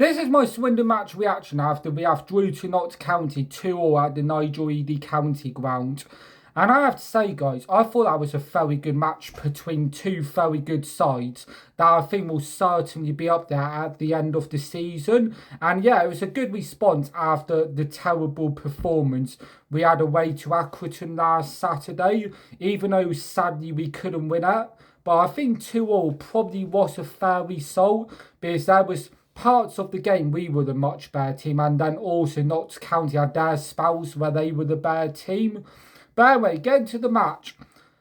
This is my Swindon match reaction after we have drew to Notts County 2-2 at the Nigel Eady County ground. And I have to say, guys, I thought that was a very good match between two very good sides that I think will certainly be up there at the end of the season. And yeah, it was a good response after the terrible performance we had away to Accrington last Saturday, even though sadly we couldn't win it. But I think 2-2 probably was a fair result because there was parts of the game we were the much better team, and then also Notts County had their spells where they were the better team. But anyway, getting to the match,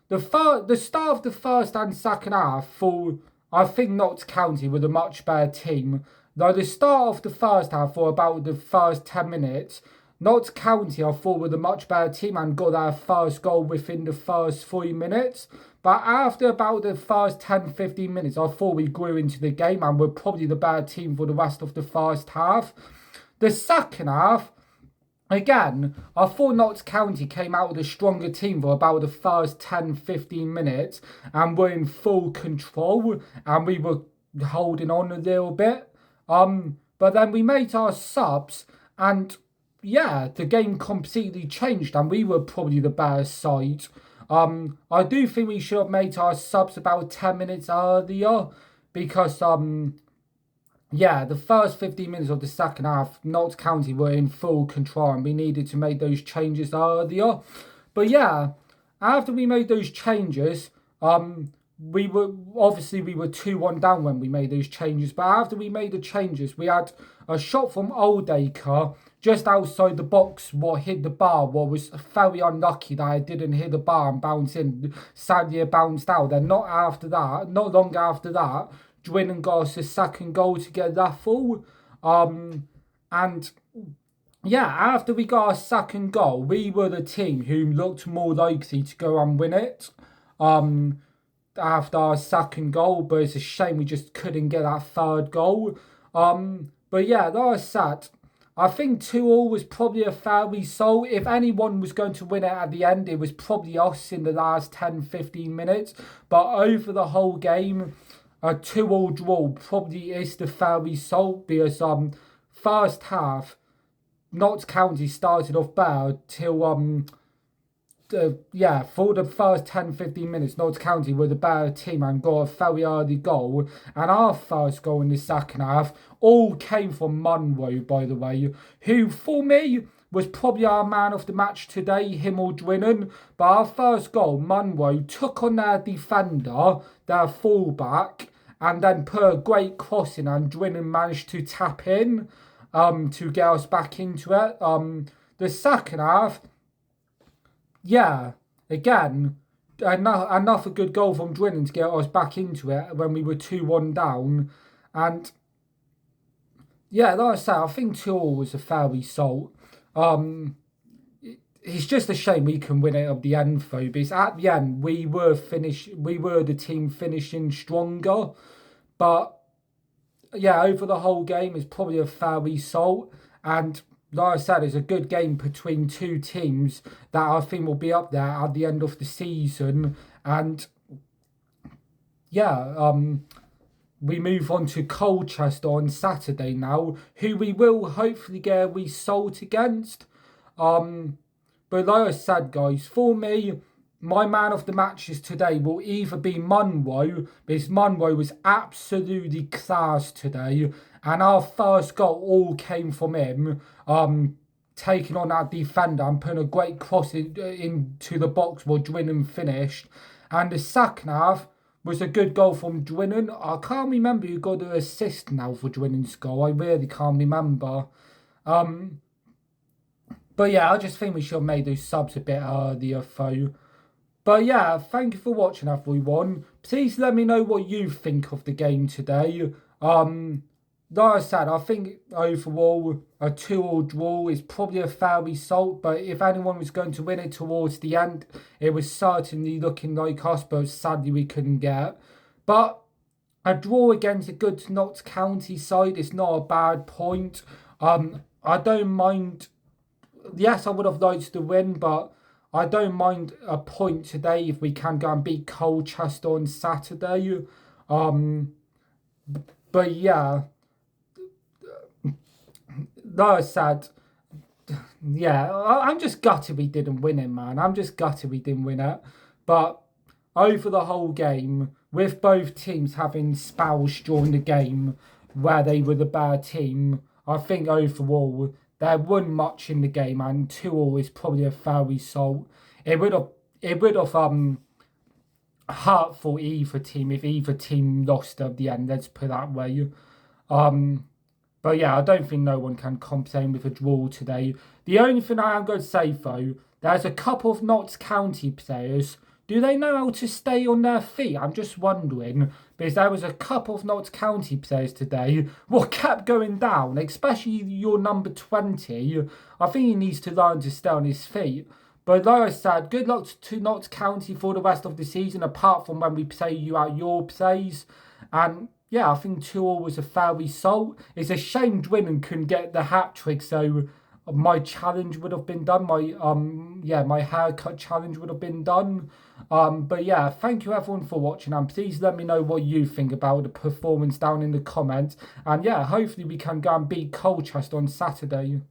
the start of the first and second half, I think Notts County were the much better team. Though the start of the first half, for about the first 10 minutes, Notts County, I thought, were the much better team and got their first goal within the first 3 minutes. But after about the first 10-15 minutes, I thought we grew into the game and were probably the better team for the rest of the first half. The second half, again, I thought Notts County came out with a stronger team for about the first 10-15 minutes and were in full control, and we were holding on a little bit. But then we made our subs, and yeah, the game completely changed and we were probably the better side. I do think we should have made our subs about 10 minutes earlier because, yeah, the first 15 minutes of the second half, Notts County were in full control and we needed to make those changes earlier. But yeah, after we made those changes, we were 2-1 down when we made those changes. But after we made the changes, we had a shot from Oldacre just outside the box, what hit the bar. What was very unlucky that it didn't hit the bar and bounce in. Sadly, it bounced out. Then not long after that, Dwinnen got us a second goal to get level. And yeah, after we got our second goal, we were the team who looked more likely to go and win it. After our second goal, but it's a shame we just couldn't get that third goal. But yeah, that was sad. I think 2-2 was probably a fair result. If anyone was going to win it at the end, it was probably us in the last 10-15 minutes. But over the whole game, a 2-2 draw probably is the fair result because first half, Notts County started off better till for the first 10-15 minutes, Notts County were the better team and got a very early goal. And our first goal in the second half all came from Munro, by the way, who for me was probably our man of the match today, him or Dwinnen. But our first goal, Munro took on their defender, their fullback, and then put a great cross in, and Dwinnen managed to tap in to get us back into it. The second half, yeah, again, another good goal from Dwinnen to get us back into it when we were 2-1 down. And yeah, like I say, I think 2-2 was a fair result. It's just a shame we can win it at the end though, because at the end we were the team finishing stronger. But yeah, over the whole game it's probably a fair result. And like I said, it's a good game between two teams that I think will be up there at the end of the season. And yeah, we move on to Colchester on Saturday now, who we will hopefully get a result against. But like I said, guys, for me, my man of the matches today will either be Munro, because Munro was absolutely class today, and our first goal all came from him, taking on that defender and putting a great cross into the box where Dwinnen finished. And the second half was a good goal from Dwinnen. I can't remember who got the assist now for Dwinnen's goal. I really can't remember. But yeah, I just think we should have made those subs a bit earlier though. But yeah, thank you for watching, everyone. Please let me know what you think of the game today. Like I said, I think overall a 2-2 draw is probably a fair result. But if anyone was going to win it towards the end, it was certainly looking like us, but sadly we couldn't get. But a draw against a good Notts County side is not a bad point. I don't mind. Yes, I would have liked to win, but I don't mind a point today if we can go and beat Colchester on Saturday. But yeah, like I said, yeah, I'm just gutted we didn't win it, man. I'm just gutted we didn't win it. But over the whole game, with both teams having spells during the game where they were the better team, I think overall there wasn't much in the game, and 2-2 is probably a fair result. It would have hurt for either team if either team lost at the end. Let's put it that way. But yeah, I don't think no one can complain with a draw today. The only thing I am going to say though, there's a couple of Notts County players. Do they know how to stay on their feet? I'm just wondering, because there was a couple of Notts County players today what kept going down, especially your number 20. I think he needs to learn to stay on his feet. But like I said, good luck to Notts County for the rest of the season, apart from when we play you at your plays. And yeah, I think 2-2 was a fair result. It's a shame Dwinnen couldn't get the hat-trick, so my challenge would have been done. My haircut challenge would have been done. But yeah, thank you everyone for watching, and please let me know what you think about the performance down in the comments. And yeah, hopefully we can go and beat Colchester on Saturday.